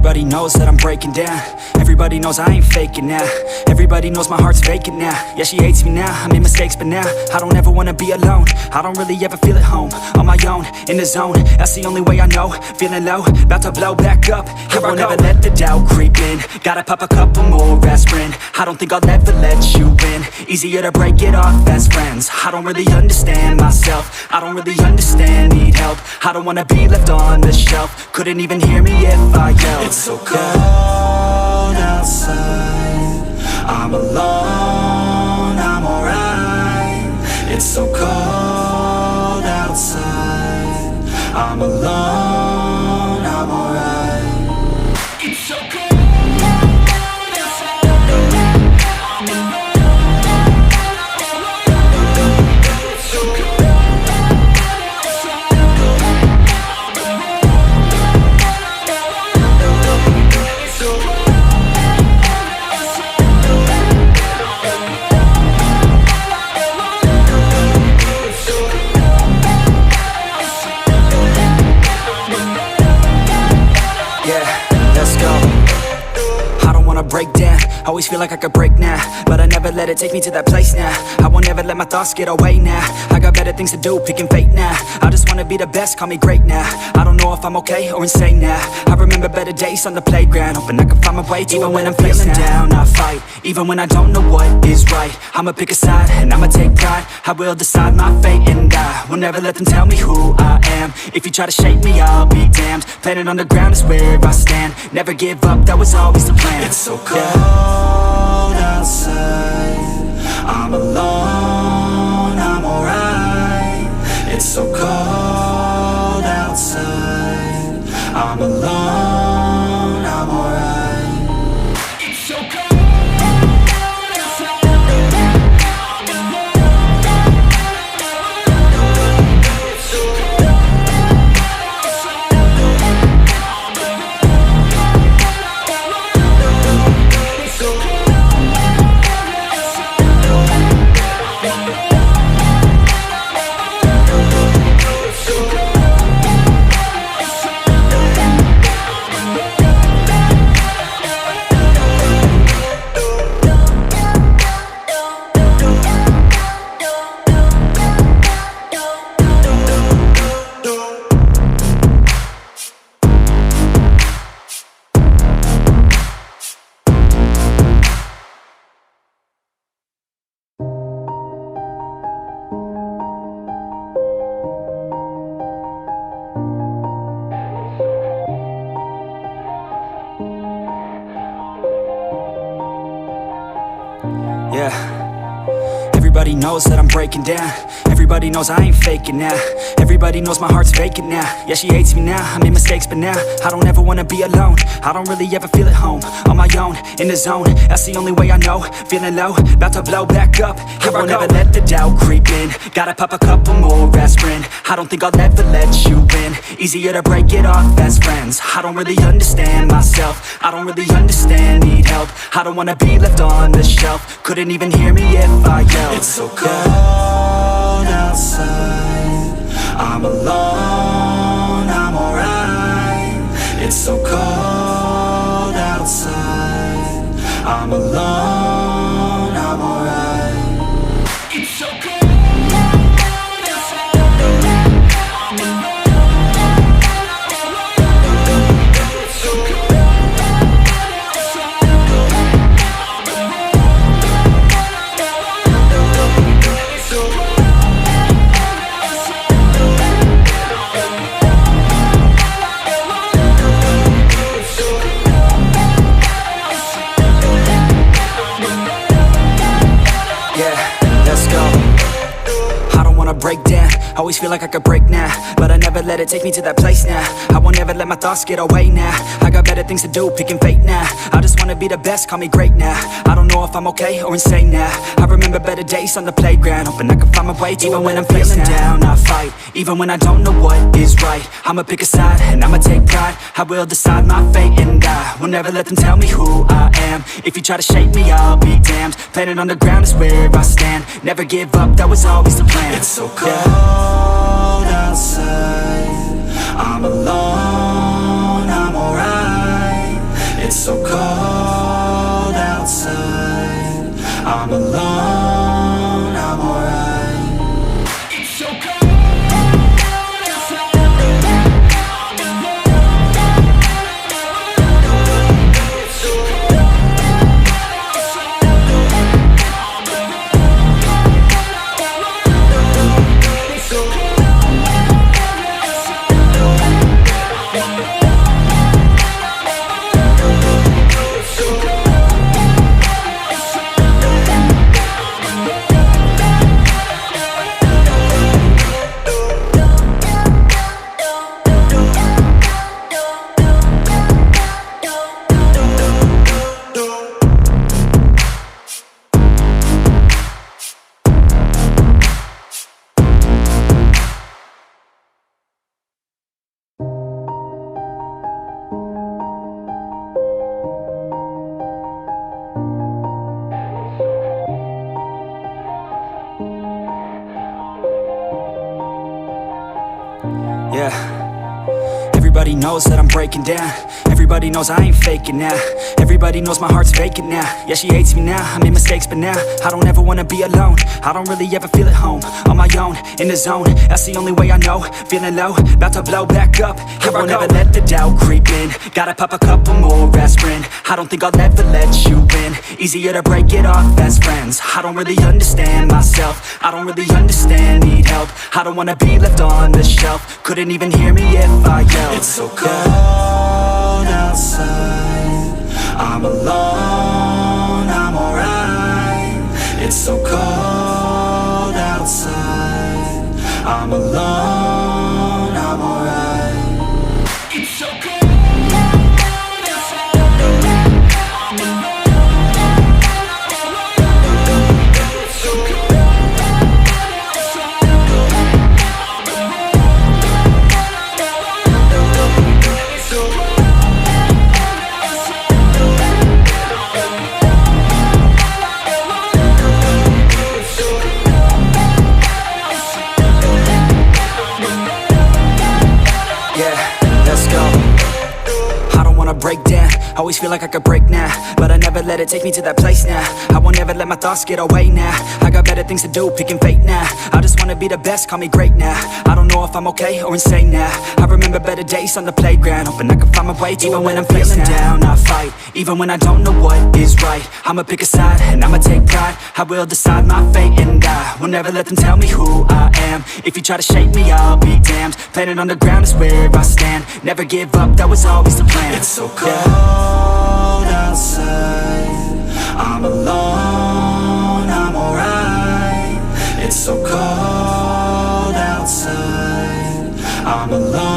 Everybody knows that I'm breaking down. Everybody knows I ain't faking now. Everybody knows my heart's vacant now. Yeah, she hates me now, I made mistakes but now I don't ever wanna be alone. I don't really ever feel at home. On my own, in the zone, that's the only way I know. Feeling low, about to blow back up. Here I won't ever let the doubt creep in. Gotta pop a couple more aspirin. I don't think I'll ever let you in. Easier to break it off as friends. I don't really understand myself. I don't really understand, need help. I don't wanna be left on the shelf. Couldn't even hear me if I yelled. It's so cold outside, I'm alone, I'm alright. It's so cold outside, I'm alone, I'm alright. It's so cold. Break down, always feel like I could break now, but I never let it take me to that place now. I won't ever let my thoughts get away now. I got better things to do, picking fate now. I just wanna be the best, call me great now. I don't know if I'm okay or insane now. I remember better days on the playground, hoping I can find my way to even when I'm feeling down, I fight, even when I don't know what is right. I'ma pick a side, and I'ma take pride. I will decide my fate, and I will never let them tell me who I am. If you try to shape me, I'll be damned. Planet on the ground is where I stand. Never give up, that was always the plan. It's so cold outside, I'm alone, I'm alright. It's so cold outside, I'm alone, I'm alright. It's so cold. Everybody knows that I'm breaking down. Everybody knows I ain't faking now. Everybody knows my heart's vacant now. Yeah, she hates me now, I made mistakes but now I don't ever wanna be alone. I don't really ever feel at home. On my own, in the zone, that's the only way I know. Feeling low, about to blow back up. Here I won't ever let the doubt creep in. Gotta pop a couple more aspirin. I don't think I'll ever let you in. Easier to break it off as friends. I don't really understand myself. I don't really understand, need help. I don't wanna be left on the shelf. Couldn't even hear me if I yelled. It's so cold outside, I'm alone, I'm alright. It's so cold outside, I'm alone, I'm alright. It's so cold. Break down, always feel like I could break now, but I never let it take me to that place now. I won't ever let my thoughts get away now. I got better things to do, picking fate now. I just wanna be the best, call me great now. I don't know if I'm okay or insane now. I remember better days on the playground, hoping I can find my way to even when I'm feeling down, I fight, even when I don't know what is right. I'ma pick a side, and I'ma take pride. I will decide my fate, and I will never let them tell me who I am. If you try to shape me, I'll be damned. Planet on the ground is where I stand. Never give up, that was always the plan. It's so cold outside, I'm alone, I'm alright. knows that I'm breaking down. Everybody knows I ain't faking now. Everybody knows my heart's vacant now. Yeah, she hates me now, I made mistakes but now I don't ever wanna be alone. I don't really ever feel at home. On my own, in the zone, that's the only way I know. Feeling low, about to blow back up. Here I won't ever let the doubt creep in. Gotta pop a couple more aspirin. I don't think I'll ever let you in. Easier to break it off as friends. I don't really understand myself. I don't really understand, need help. I don't wanna be left on the shelf. Couldn't even hear me if I yelled. It's so cold outside, I'm alone, I'm alright. It's so cold outside, I'm alone, I'm alright. It's so cold. Break down, always feel like I could break now, but I never let it take me to that place now. I won't ever let my thoughts get away now. I got better things to do, picking fate now. I just wanna be the best, call me great now. I don't know if I'm okay or insane now. I remember better days on the playground, hoping I can find my way to even when I'm feeling down, I fight, even when I don't know what is right. I'ma pick a side, and I'ma take pride. I will decide my fate, and I will never let them tell me who I am. If you try to shape me, I'll be damned. Planet on the ground is where I stand. Never give up, that was always the plan. It's so cold outside, I'm alone, I'm alright. It's so cold outside, I'm alone.